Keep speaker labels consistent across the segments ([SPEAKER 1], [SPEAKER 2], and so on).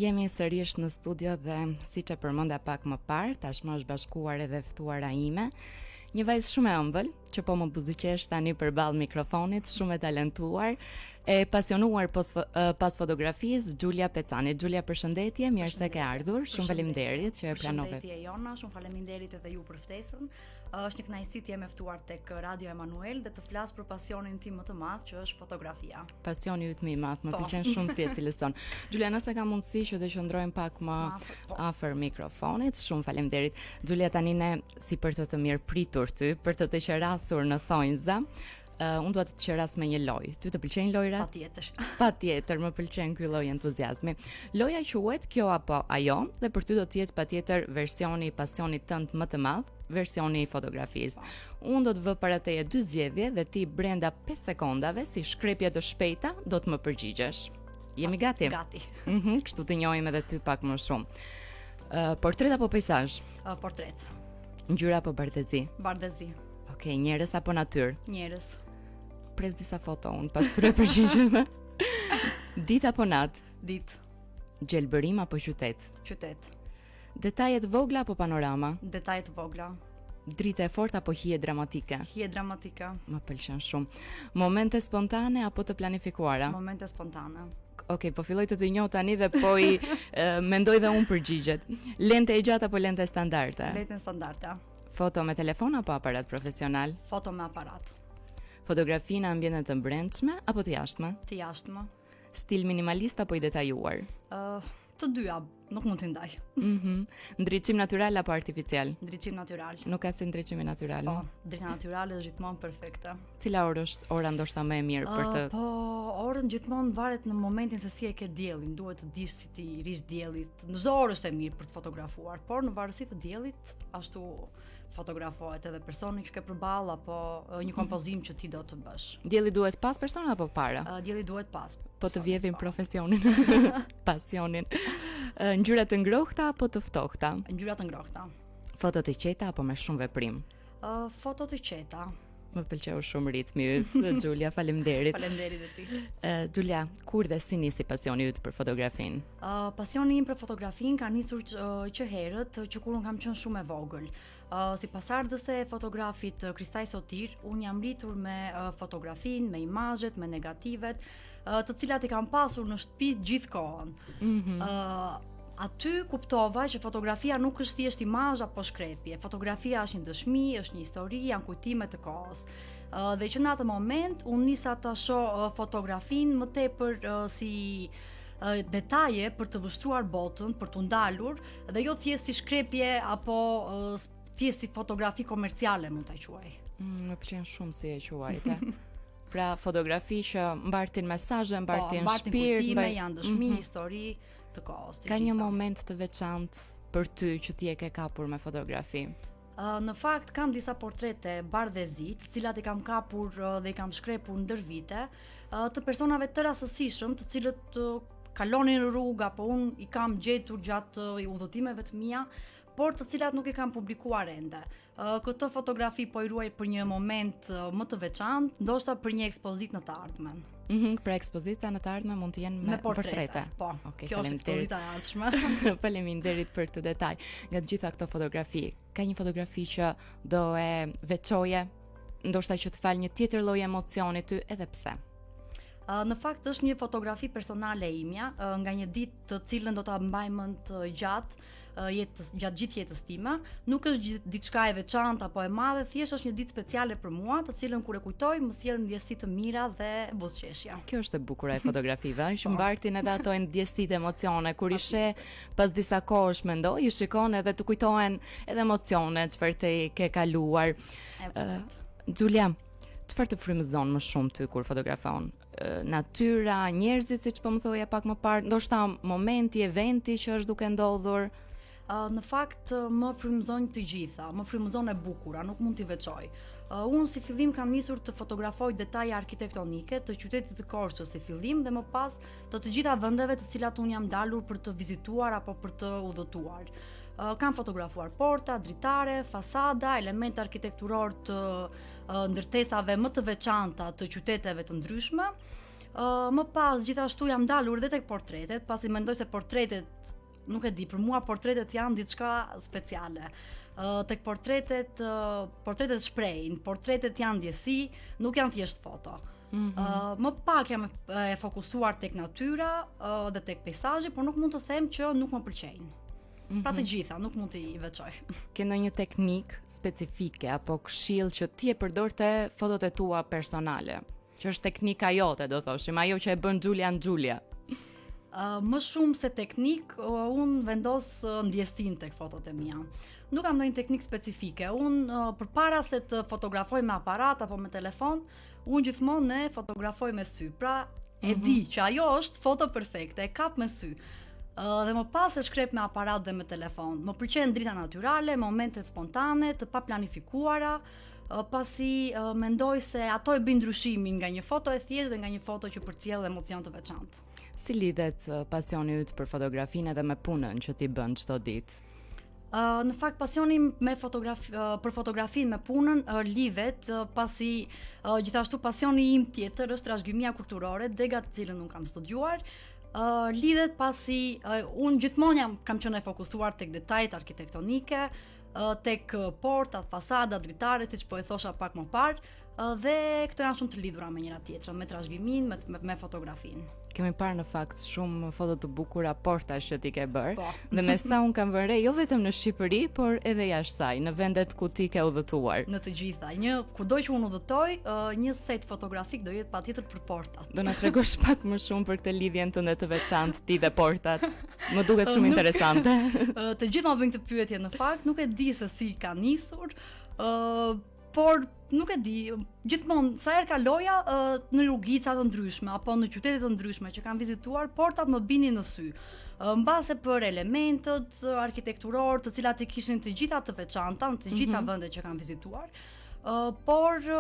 [SPEAKER 1] Jemi sërish në studio dhe siç e përmenda pak më parë, tashmë është bashkuar edhe ftuara ime, një vajzë shumë e ëmbël, që po më buzëqesh tani përballë mikrofonit, shumë e talentuar, e pasionuar pas fotografisë, Giulia Pecani. Giulia, përshëndetje, mirë se ke ardhur. Shumë faleminderit që e pranove.
[SPEAKER 2] Përshëndetje Jona, shumë faleminderit edhe ju për ftesën. Është një kënaqësi të jem e ftuar tek Radio Emanuel dhe të flas për pasionin tim më të madh, që është fotografia.
[SPEAKER 1] Pasioni yt më i madh, më pëlqen shumë si e cilëson. Giulia, nëse ka mundësi që të qëndrojmë pak më afër mikrofonit, shumë faleminderit. Giulia, tani ne si për të mirë pritur ty, për të qerasur në thonjza, unë dua të të qeras me një lojë. Ty të pëlqejnë lojrat?
[SPEAKER 2] Patjetër.
[SPEAKER 1] Patjetër, më pëlqen ky lloj entuziazmi. Loja quhet Kjo apo ajo dhe për ty do të jetë patjetër versioni i pasionit tënd më të madh, versioni i fotografisë. Unë do të vë para teje 2 zgjedhje dhe ti brenda 5 sekondave, si shkrepje të shpejta, do të më përgjigjesh. Jemi gati?
[SPEAKER 2] Gati.
[SPEAKER 1] Kështu të njohim edhe ty pak më shumë. Portret apo peizazh?
[SPEAKER 2] Portret.
[SPEAKER 1] Ngjyra apo bardhëzi?
[SPEAKER 2] Bardhëzi.
[SPEAKER 1] Okej, njerëz apo natyrë?
[SPEAKER 2] Njerëz.
[SPEAKER 1] Pres disa foto unë pas këtyre përgjigjeve. Ditë apo natë?
[SPEAKER 2] Ditë.
[SPEAKER 1] Gjelbërim apo qytet?
[SPEAKER 2] Qytet.
[SPEAKER 1] Detajet vogla apo panorama?
[SPEAKER 2] Detajet vogla.
[SPEAKER 1] Drita e fortë apo hije dramatike?
[SPEAKER 2] Hije dramatike.
[SPEAKER 1] Më pëlqen shumë. Momente spontane apo të planifikuara?
[SPEAKER 2] Momente spontane.
[SPEAKER 1] Okej, po filloj të njoh tani dhe po i mendoj dhe unë përgjigjet. Lente e gjatë apo lente standarde?
[SPEAKER 2] Lente standarde.
[SPEAKER 1] Foto me telefon apo aparat profesional?
[SPEAKER 2] Foto me aparat.
[SPEAKER 1] Fotografi në ambiente të brendshme apo të jashtme?
[SPEAKER 2] Të jashtme.
[SPEAKER 1] Stil minimalist apo i detajuar?
[SPEAKER 2] Të dyja, nuk mund t'i ndaj.
[SPEAKER 1] Ndriçim natyral apo artificial?
[SPEAKER 2] Ndriçim natyral.
[SPEAKER 1] Nuk ka si ndriçimi natyral.
[SPEAKER 2] Po, drita natyrale është gjithmonë perfekte.
[SPEAKER 1] Cila orë është ora ndoshta më e mirë për të?
[SPEAKER 2] Po, orën gjithmonë varet në momentin se si e ke diellin. Duhet të dish si ti rish diellit. Në çdo orë është e mirë për të fotografuar, por në varësi të diellit, ashtu fotografohet edhe personi që ke përballë apo një kompozim që ti do të bësh.
[SPEAKER 1] Dielli duhet pas persona apo para?
[SPEAKER 2] Dielli duhet pas.
[SPEAKER 1] Po të vjedhin profesionin, pasionin. Ngjyra të ngrohta apo të ftohta?
[SPEAKER 2] Ngjyra të ngrohta.
[SPEAKER 1] Foto të qeta apo me shumë veprim?
[SPEAKER 2] Foto të qeta.
[SPEAKER 1] Më pëlqeu shumë ritmi yt, Giulia, faleminderit.
[SPEAKER 2] Faleminderit edhe ti.
[SPEAKER 1] Giulia, kur dhe si nisi pasioni yt për fotografinë?
[SPEAKER 2] Pasioni im për fotografinë ka nisur që herët, që kur un kam qenë shumë e vogël. Si pasardhëse e fotografit Kristaj Sotir, un jam rritur me fotografinë, me imazhet, me negativet, të cilat i kam pasur në shtëpi gjithkohën. Aty kuptova që fotografia nuk është thjesht imazh apo shkrepje. Fotografia është një dëshmi, është një histori, janë kujtime të kohës. Dhe që në atë moment unë nisa ta shoh fotografinë më tepër si detaje për të vështruar botën, për të ndalur, dhe jo thjesht si shkrepje apo thjesht si fotografi komerciale mund ta quaj.
[SPEAKER 1] Më pëlqen shumë si e quajte. Pra fotografi që mbartin mesazhe, mbartin shpirt,
[SPEAKER 2] kujtime, janë dëshmi, histori të kohës.
[SPEAKER 1] Ka një moment të veçantë për ty që ti e ke kapur me fotografi?
[SPEAKER 2] Në fakt kam disa portrete bardhëzi, të cilat i kam kapur dhe i kam shkrepur ndër vite, të personave të rastësishëm, të cilët kalonin në rrugë apo unë i kam gjetur gjatë udhëtimeve të mia, por të cilat nuk i kam publikuar ende. Këtë fotografi po i ruaj për një moment më të veçantë, ndoshta për një ekspozitë në të ardhmen.
[SPEAKER 1] Pra ekspozita në të ardhmen mund të jenë me portrete.
[SPEAKER 2] Po,
[SPEAKER 1] okay,
[SPEAKER 2] kjo është ekspozita e ardhshme.
[SPEAKER 1] Faleminderit për këtë detaj. Nga të gjitha këto fotografi, ka një fotografi që do e veçoje, ndoshta që të fal një tjetër lloj emocioni ty, edhe pse?
[SPEAKER 2] Në fakt është një fotografi personale imja, nga një ditë të cilën do ta mbaj mend gjatë gjithë jetës time. Nuk është diçka e veçantë apo e madhe, thjesht është një ditë speciale për mua, të cilën kur e kujtoj më sjell ndjesi të mira dhe buzëqeshje.
[SPEAKER 1] Kjo është e bukur e fotografive, që mbartin edhe ato ndjesitë, emocione, kur i sheh pas disa kohësh mendoj, i shikon edhe të kujtohen edhe emocione çfarë të ke kaluar. Giulia, çfarë të frymëzon më shumë ty kur fotografon? Natyra, njerëzit, siç po më thoje pak më parë, ndoshta momenti, eventi që është duke ndodhur?
[SPEAKER 2] Në fakt më frymëzon të gjitha, më frymëzon e bukura, nuk mund t'i veçoj. Unë si fillim kam nisur të fotografoj detaje arkitektonike të qytetit të Korçës si fillim dhe më pas të gjitha vendeve të cilat unë jam dalur për të vizituar apo për të udhëtuar. Kam fotografuar porta, dritare, fasada, elemente arkitekturor të ndërtesave më të veçanta të qyteteve të ndryshme. Më pas gjithashtu jam dalur edhe tek portretet, pasi mendoj se portretet, nuk e di, për mua portretet janë diçka speciale. Tek portretet shprehin, portretet janë ndjesi, nuk janë thjesht foto. Më pak jam e fokusuar tek natyra dhe tek peizazhi, por nuk mund të them që nuk më pëlqejnë. Pra të gjitha, nuk mund t'i veçoj.
[SPEAKER 1] Ke ndonjë teknik specifike apo këshill që ti e përdor te fotot e tua personale? Që është teknika jote, do thoshim, ajo që e bën Julia.
[SPEAKER 2] Më shumë se teknik, unë vendos ndjesin tek fotot e mia. Nuk kam ndonjë teknik specifike. Unë përpara se të fotografoj me aparat apo me telefon, unë gjithmonë e fotografoj me sy. Pra e di që ajo është foto perfekte, e kap me sy. Dhe më pas e shkrep me aparat dhe me telefon. Më pëlqen drita natyrale, momentet spontane, të paplanifikuara, pasi mendoj se ato e bëjnë ndryshimin nga një foto e thjeshtë dhe nga një foto që përcjell emocion të veçantë.
[SPEAKER 1] Si lidhet pasioni yt për fotografinë dhe me punën që ti bën çdo ditë?
[SPEAKER 2] Në fakt pasioni për fotografinë me punën lidhet pasi gjithashtu pasioni im tjetër është trashëgimia kulturore, dega të cilën unë kam studiuar. Lidhet pasi unë gjithmonë kam qenë e fokusuar tek detajet arkitektonike, tek portat, fasadat, dritare, siç po e thosha pak më parë, dhe këto janë shumë të lidhura me njëra tjetrën, me trashëgimin, me fotografinë.
[SPEAKER 1] Kemi parë në fakt shumë foto të bukura portash që ti ke bërë.
[SPEAKER 2] Po.
[SPEAKER 1] Dhe me sa unë kam vënë re, jo vetëm në Shqipëri, por edhe jashtë saj, në vendet ku ti ke udhëtuar.
[SPEAKER 2] Në të gjitha. Kudo që unë udhëtoj, një set fotografik do jetë patjetër për portat.
[SPEAKER 1] Do na tregosh pak më shumë për këtë lidhjen tënde të veçantë ti dhe portat. Më duket shumë interesante.
[SPEAKER 2] Të gjithë më bëjnë këtë pyetje në fakt, nuk e di se si ka nisur, por nuk e di, gjithmonë sa herë kaloja në rrugica të ndryshme apo në qytete të ndryshme që kam vizituar, portat më binin në sy. Mbase për elementët arkitekturor, të cilat i kishin të gjitha të veçanta në të gjitha vendet që kam vizituar, por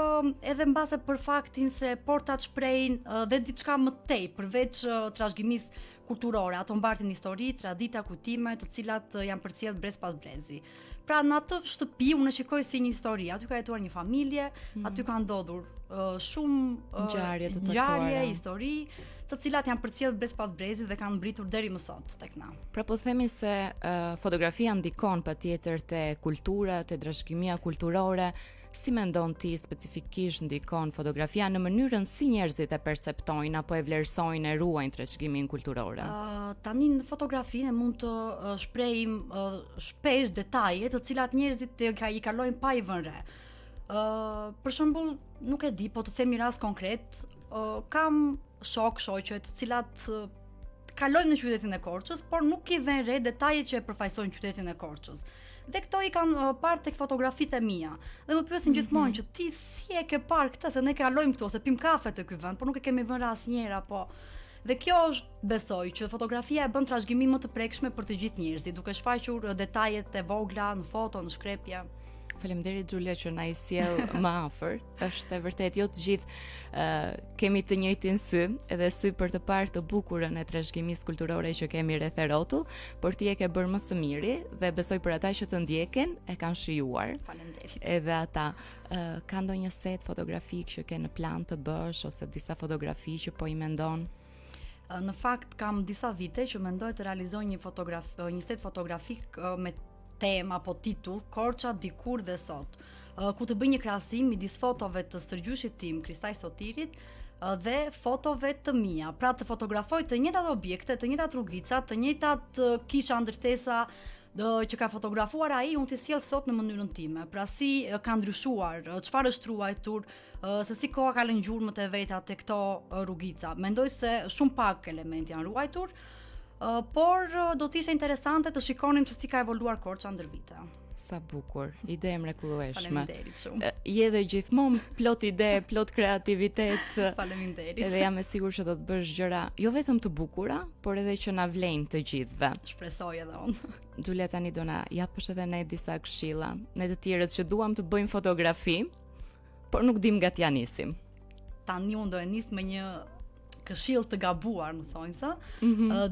[SPEAKER 2] edhe mbase për faktin se portat shprehin dhe diçka më tej përveç trashëgimisë kulturore, ato mbartin histori, tradita, kujtime, të cilat janë përcjell brez pas brezi. Pra në atë shtëpi unë e shikoj si një histori, aty ka jetuar një familje, aty ka ndodhur shumë ngjarje, histori, të cilat janë përcjell brez pas brezi dhe kanë mbritur deri më sot tek na.
[SPEAKER 1] Pra po themi se fotografia ndikon patjetër te kultura, te trashëgimia kulturore. Si mendon ti specifikisht ndikon fotografia në mënyrën si njerëzit e perceptojnë apo e vlerësojnë e ruajnë trashëgimin kulturor?
[SPEAKER 2] Tani në fotografinë mund të shprehim shpesh detaje të cilat njerëzit i kalojnë pa i vënë re. Për shembull, nuk e di, po të themi rast konkret, kam shoqe të cilat kalojnë në qytetin e Korçës, por nuk i vënë re detajet që e përfaqësojnë qytetin e Korçës. Dhe këto i kanë parë tek fotografitë e mia. Dhe më pyesin gjithmonë që ti si e ke parë këtë, se ne kalojmë këtu ose pim kafe te ky vend, por nuk e kemi vënë asnjëherë apo. Dhe kjo është, besoj, që fotografia e bën trashëgimin më të prekshme për të gjithë njerëzit, duke shfaqur detajet e vogla në foto, në shkrepje.
[SPEAKER 1] Faleminderit Julia që na i sjell më afër. Është e vërtet, jo të gjithë kemi të njëjtin sy, edhe sy për të parë të bukurën e trashëgimisë kulturore që kemi rreth e rrotull, por ti e ke bërë më së miri dhe besoj për ata që të ndjekin e kanë shijuar.
[SPEAKER 2] Faleminderit.
[SPEAKER 1] Edhe ata ka ndonjë set fotografik që ke në plan të bësh ose disa fotografi që po i mendon?
[SPEAKER 2] Në fakt kam disa vite që mendoj të realizoj një set fotografik me tema apo titull Korça dikur dhe sot, ku të bëj një krahasim midis fotove të stërgjyshit tim Kristaj Sotirit dhe fotove të mia. Pra të fotografoj të njëjtat objekte, të njëjtat rrugica, të njëjtat kisha ndërtesa që ka fotografuar ai, unë t'i sjell sot në mënyrën time. Pra si ka ndryshuar, çfarë është ruajtur, se si koha ka lënë gjurmët e veta te këto rrugica. Mendoj se shumë pak elementë janë ruajtur, por do të ishte interesante të shikonim se si ka evoluar Korça ndër vite.
[SPEAKER 1] Sa bukur, ide mrekullueshme.
[SPEAKER 2] Faleminderit shumë.
[SPEAKER 1] Je dhe gjithmonë plot ide, plot kreativitet.
[SPEAKER 2] Faleminderit.
[SPEAKER 1] Edhe jam e sigurt që do të bësh gjëra jo vetëm të bukura, por edhe që na vlejnë të gjithëve.
[SPEAKER 2] Shpresoj edhe unë.
[SPEAKER 1] Julia, tani do na japësh edhe ne disa këshilla, ne të tjerët që duam të bëjmë fotografi, por nuk dim nga t'ja nisim.
[SPEAKER 2] Tani unë do e nis me një këshill të gabuar, më thonjsa.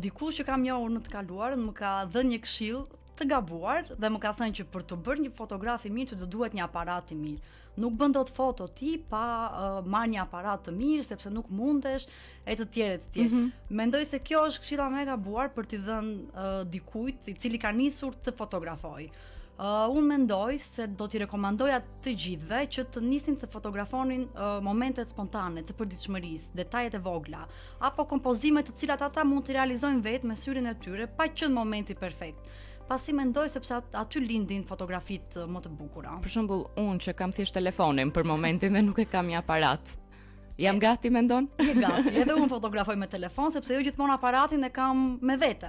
[SPEAKER 2] Dikush që kam njohur në të kaluarën më ka dhënë një këshill të gabuar dhe më ka thënë që për të bërë një fotograf i mirë të duhet një aparat i mirë. Nuk bën dot foto ti pa marrë një aparat të mirë sepse nuk mundesh e të tjerë e të tjerë. Mendoj se kjo është këshilla më e gabuar për t'i dhënë dikujt i cili ka nisur të fotografojë. Unë mendoj se do t'i rekomandoja të gjithëve që të nisin të fotografonin momentet spontane të përditshmërisë, detajet e vogla, apo kompozime të cilat ata mund të realizojnë vetë me syrin e tyre pa qenë momenti perfekt. Pasi mendoj sepse aty lindin fotografitë më të bukura.
[SPEAKER 1] Për shembull, unë që kam thjesht telefonin për momentin dhe nuk e kam një aparat. Jam gati, mendon?
[SPEAKER 2] Je gati. Edhe unë fotografoj me telefon sepse jo gjithmonë aparatin e kam me vete.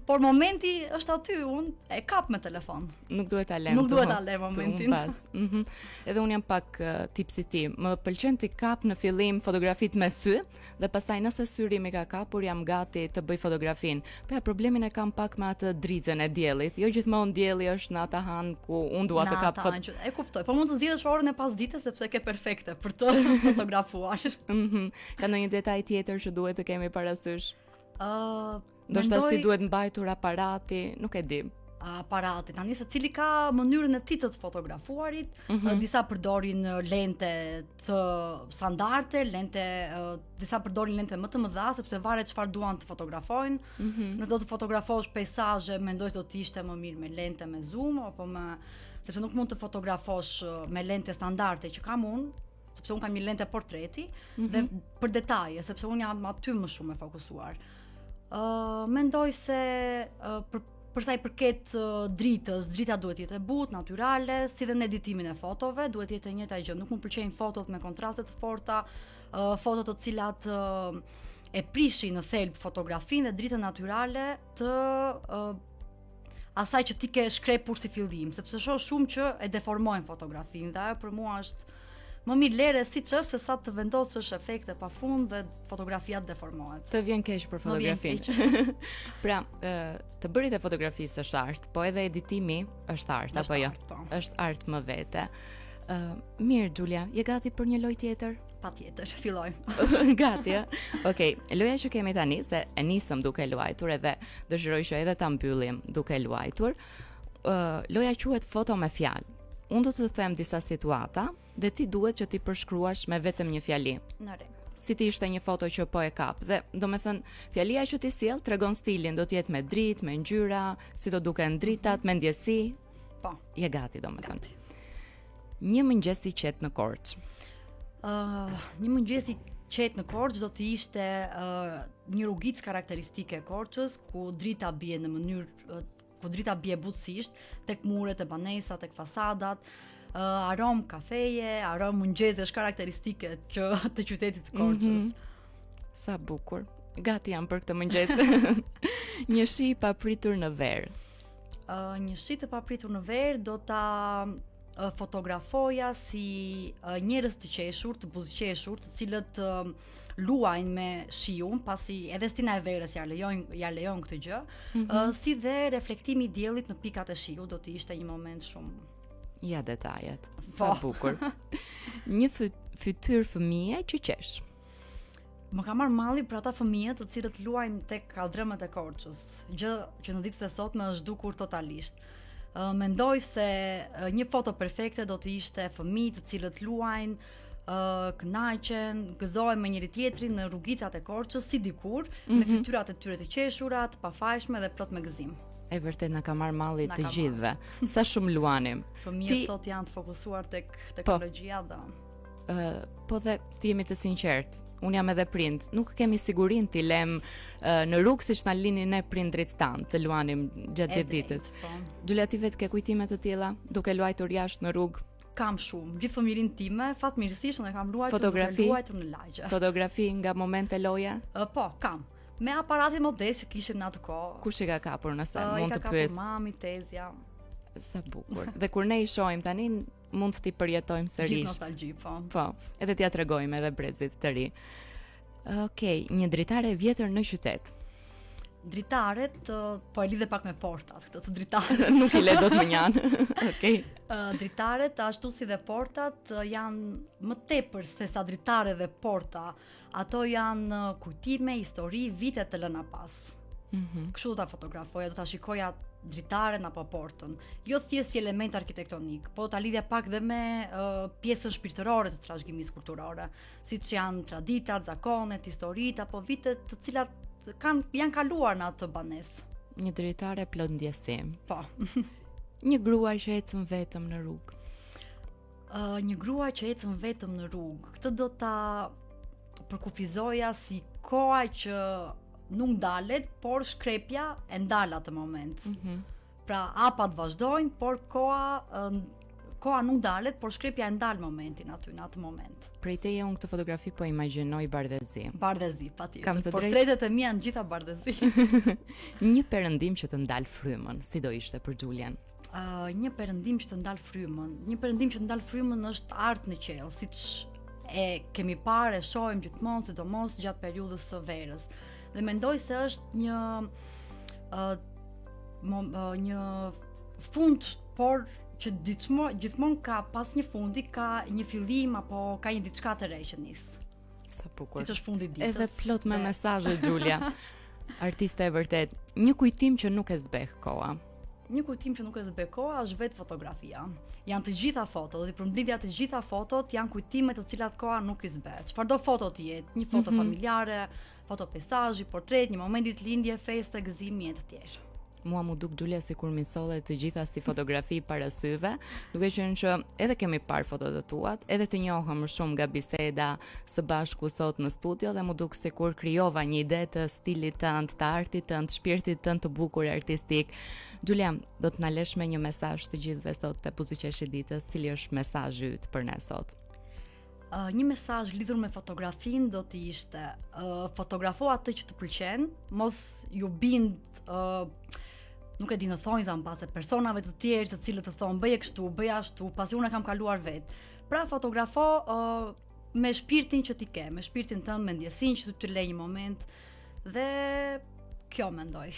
[SPEAKER 2] Por momenti është aty, unë e kap me telefon.
[SPEAKER 1] Nuk duhet ta lëm.
[SPEAKER 2] Nuk duhet ta lëm momentin.
[SPEAKER 1] Edhe unë jam pak tip si ti. Më pëlqen të kap në fillim fotografitë me sy dhe pastaj nëse syri më ka kapur jam gati të bëj fotografinë. Po ja, problemin e kam pak me atë dritën e diellit. Jo gjithmonë dielli është në atë han ku unë dua të kap foto.
[SPEAKER 2] E kuptoj. Po mund të zgjidhësh orën e pasdites sepse ke perfekte për të fotografuar.
[SPEAKER 1] Ka ndonjë detaj tjetër që duhet të kemi parasysh? Ndoshta
[SPEAKER 2] Mendoj...
[SPEAKER 1] si duhet mbajtur aparati, nuk e di.
[SPEAKER 2] Aparati, tani se cili ka mënyrën e tij të fotografuarit, disa përdorin lente të standarde, disa përdorin lente më të mëdha sepse varet çfarë duan të fotografojnë. Nëse do të fotografosh peizazhe, mendoj se do të ishte më mirë me lente me zoom apo sepse nuk mund të fotografosh me lente standarde që kam unë, sepse unë kam një lente portreti dhe për detaje, sepse unë jam aty më shumë e fokusuar. Mendoj se për sa i përket dritës, drita duhet jetë e butë, natyrale, si dhe në editimin e fotove, duhet jetë e njëjta gjë. Nuk më pëlqejnë fotot me kontraste të forta, fotot të cilat e prishin në thelb fotografinë dhe dritën natyrale të asaj që ti ke shkrepur si fillim, sepse shoh shumë që e deformojnë fotografinë dhe ajo për mua është më mirë lere siç është se sa të vendosësh efekte pafund dhe fotografia deformohet.
[SPEAKER 1] Të vjen keq për fotografinë. Pra, të bërit e fotografisë është art, po edhe editimi është art, apo jo? Është art më vete. Mirë, Giulia, je gati për një lojë tjetër?
[SPEAKER 2] Patjetër, fillojmë.
[SPEAKER 1] Gati, Okej, loja që kemi tani, se e nisëm duke luajtur edhe dëshiroj që edhe ta mbyllim duke luajtur. Loja quhet foto me fjalë. Unë do të them disa situata dhe ti duhet që ti përshkruash me vetëm një fjali.
[SPEAKER 2] Në rregull.
[SPEAKER 1] Si ti ishte një foto që po e kap. Dhe do me thënë, fjalia që ti sjell tregon stilin, do t'jetë me dritë, me ngjyra, si do duken dritat, me ndjesi.
[SPEAKER 2] Po.
[SPEAKER 1] Je gati, do me thënë. Një mëngjes i qetë në Korçë.
[SPEAKER 2] Një mëngjes i qetë në Korçë do të ishte një rrugicë karakteristike e Korçës, ku drita bie në mënyrë ku drita bie butësisht tek muret e banesat, tek fasadat, arom kafeje, arom mëngjesesh karakteristike të qytetit të Korçës.
[SPEAKER 1] Sa bukur. Gati jam për këtë mëngjes. Një shi i papritur në ver.
[SPEAKER 2] Një shi të papritur në ver do ta fotografoja si njerëz të qeshur, të buzëqeshur, të cilët luajnë me shiun, pasi edhe stina e verës ja lejon këtë gjë, si dhe reflektimi i diellit në pikat e shiut do të ishte një moment shumë.
[SPEAKER 1] Ja detajet. Sa bukur. Një fytyrë fëmije që qesh.
[SPEAKER 2] Më ka marrë malli për ata fëmijë të cilët luajnë tek kaldrëmët e Korçës, gjë që në ditët e sotme është dukur totalisht. Mendoj se një foto perfekte do të ishte fëmijë të cilët luajnë, kënaqen, gëzohen me njëri tjetrin në rrugicat e Korçës si dikur, me fytyrat e tyre të qeshura, të pafajshme dhe plot me gëzim.
[SPEAKER 1] E vërtet na ka marrë malli të gjithëve. Sa shumë luanim.
[SPEAKER 2] Fëmijët sot janë të fokusuar tek teknologjia dhe
[SPEAKER 1] po dhe ti jemi të sinqert. Unë jam edhe prind, nuk kemi sigurinë t'i lem në rrugë siç na linin ne prindrit tanë të luanim gjatë ditës. Giulia, ti vetë ke kujtime të tilla duke luajtur jashtë në rrugë?
[SPEAKER 2] Kam shumë. Gjithë fëmijërinë time, fatmirësisht unë kam luajtur në lagje.
[SPEAKER 1] Fotografi nga momente loja?
[SPEAKER 2] Po, kam. Me aparatin modest që kishim në atë kohë.
[SPEAKER 1] Kush i ka kapur nëse mund të pyes?
[SPEAKER 2] I ka kapur mami, tezja.
[SPEAKER 1] Sa bukur. Dhe kur ne i shohim tani mund t'i përjetojmë sërish.
[SPEAKER 2] Gjithë nostalgji, po.
[SPEAKER 1] Po, edhe t'ia tregojmë edhe brezit të ri. Okej, një dritare e vjetër në qytet.
[SPEAKER 2] Dritaret, po e lidhe pak me portat, këtë të dritaret.
[SPEAKER 1] Nuk i le dot më njanë. Okej.
[SPEAKER 2] Dritaret, ashtu si dhe portat, janë më tepër se sa dritare dhe porta. Ato janë kujtime, histori, vite të lëna pas. Kështu ta fotografoja, do ta shikoja dritaren apo portën, jo thjesht si element arkitektonik, po ta lidhja pak dhe me pjesën shpirtërore të trashëgimisë kulturore, siç janë traditat, zakonet, historitë apo vitet të cilat janë kaluar në atë banesë.
[SPEAKER 1] Një dritare plot ndjesi.
[SPEAKER 2] Po.
[SPEAKER 1] Një gruaj që ecën vetëm në rrugë.
[SPEAKER 2] Një gruaj që ecën vetëm në rrugë. Këtë do ta përkufizoja si koha që nuk ndalet, por shkrepja e ndal atë moment. Pra hapat vazhdojnë, por koha nuk ndalet, por shkrepja e ndal momentin aty në atë moment.
[SPEAKER 1] Prej teje unë këtë fotografi po imagjinoj bardhëzi.
[SPEAKER 2] Bardhëzi, patjetër.
[SPEAKER 1] Kam të drejtë.
[SPEAKER 2] Portretet e mia janë gjitha bardhëzi.
[SPEAKER 1] Një perëndim që të ndal frymën, si do ishte për Xhulian?
[SPEAKER 2] Një perëndim që të ndal frymën. Një perëndim që të ndal frymën është art në qell, siç e kemi parë, e shohim gjithmonë, sidomos gjatë periudhës së verës. Dhe mendoj se është një fund, por që gjithmonë ka pas një fundi, ka një fillim apo ka një diçka të re që nis.
[SPEAKER 1] Sa bukur.
[SPEAKER 2] Siç është fundi i ditës.
[SPEAKER 1] Edhe plot me mesazhe Xhulia. Artiste e vërtet. Një kujtim që nuk e zbeh koha.
[SPEAKER 2] Një kujtim që nuk e zbeh koha është vetë fotografia. Janë të gjitha fotot, dhe përmbledhja të gjitha fotot janë kujtime të cilat koha nuk i zbeh. Çfarëdo foto të jetë, një foto familjare, foto peizazhi, portret, një moment ditëlindje, feste, gëzimi e të tjerë.
[SPEAKER 1] Mua mu duk Xhulia sikur mi solle të gjitha si fotografi para syve, duke qenë që edhe kemi parë fotot e tuat, edhe të njohëm më shumë nga biseda së bashku sot në studio dhe mu duk sikur krijova një ide të stilit tënd, të artit tënd, shpirtit tënd të bukur artistik. Xhulia, do të na lësh me një mesazh të gjithëve sot te Buzëqeshi i ditës, cili është mesazhi yt për ne sot?
[SPEAKER 2] Një mesazh lidhur me fotografinë do të ishte fotografo atë që të pëlqen, mos ju bind nuk e di në thonjza mbase personave të tjerë të cilët të thonë bëje kështu, bëj ashtu, pasi unë e kam kaluar vet. Pra fotografo me shpirtin që ti ke, me shpirtin tënd, me ndjesinë që të lë një moment dhe kjo mendoj.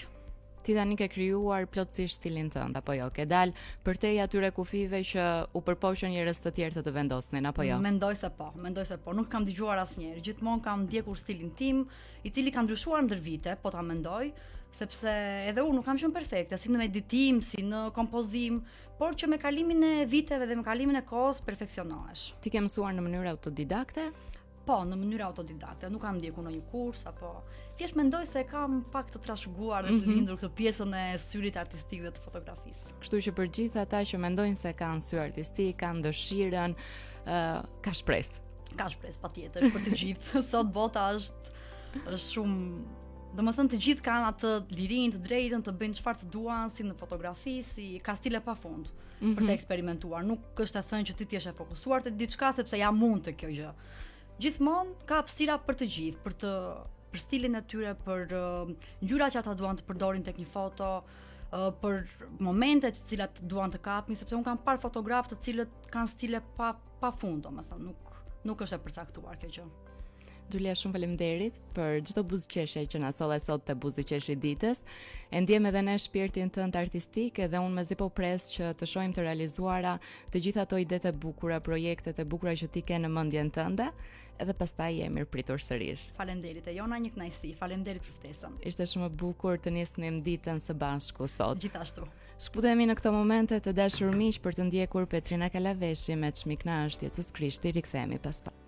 [SPEAKER 1] Ti tani ke krijuar plotësisht stilin tënd apo jo? Ke dal për te atyre kufive që u përpoqën njerëz të tjerë të vendosnin apo jo?
[SPEAKER 2] Mendoj se po. Nuk kam dëgjuar asnjëherë. Gjithmonë kam ndjekur stilin tim, i cili ka ndryshuar ndër vite, po ta mendoj, sepse edhe unë nuk kam qenë perfekte, si në editim, si në kompozim, por që me kalimin e viteve dhe me kalimin e kohës perfeksionohesh.
[SPEAKER 1] Ti ke mësuar në mënyrë autodidakte?
[SPEAKER 2] Po, në mënyrë autodidakte, nuk kam ndjekur në një kurs apo thjesht mendoj se kam pak të trashëguar dhe të lindur këtë pjesën e syrit artistik dhe të fotografisë.
[SPEAKER 1] Kështu që për gjithë ata që mendojnë se kanë sy artistik, kanë dëshirën, ka shpresë.
[SPEAKER 2] Ka shpresë patjetër për të gjithë. Sot bota është shumë, domethënë të gjithë kanë atë lirinë, të drejtën të bëjnë çfarë të duan, si në fotografi, si ka stile pafund për të eksperimentuar. Nuk është e thënë që ti jesh e fokusuar te diçka sepse ja mund të kjo gjë. Gjithmonë ka hapësira për të gjithë, për stilin e tyre, për ngjyrat që ata duan të përdorin tek një foto, për momentet të cilat duan të kapin, sepse un kam parë fotografë të cilët kanë stile pafund, domethënë nuk është e përcaktuar kjo gjë.
[SPEAKER 1] Xhulia, shumë faleminderit për çdo buzëqeshje që na solle sot te Buzëqeshi i ditës. E ndjem edhe ne shpirtin tënd artistik dhe unë mezi po pres që të shohim të realizuara të gjitha ato idetë e bukura, projektet e bukura që ti ke në mendjen tënde, edhe pastaj je mirëpritur sërish.
[SPEAKER 2] Faleminderit e jona, një kënaqësi. Faleminderit për ftesën.
[SPEAKER 1] Ishte shumë e bukur të nisnim ditën së bashku sot.
[SPEAKER 2] Gjithashtu.
[SPEAKER 1] Shputemi në këto momente të dashur miq për të ndjekur Petrina Kalaveshi me çmikna është Jezus Krishti, rikthehemi pas pak.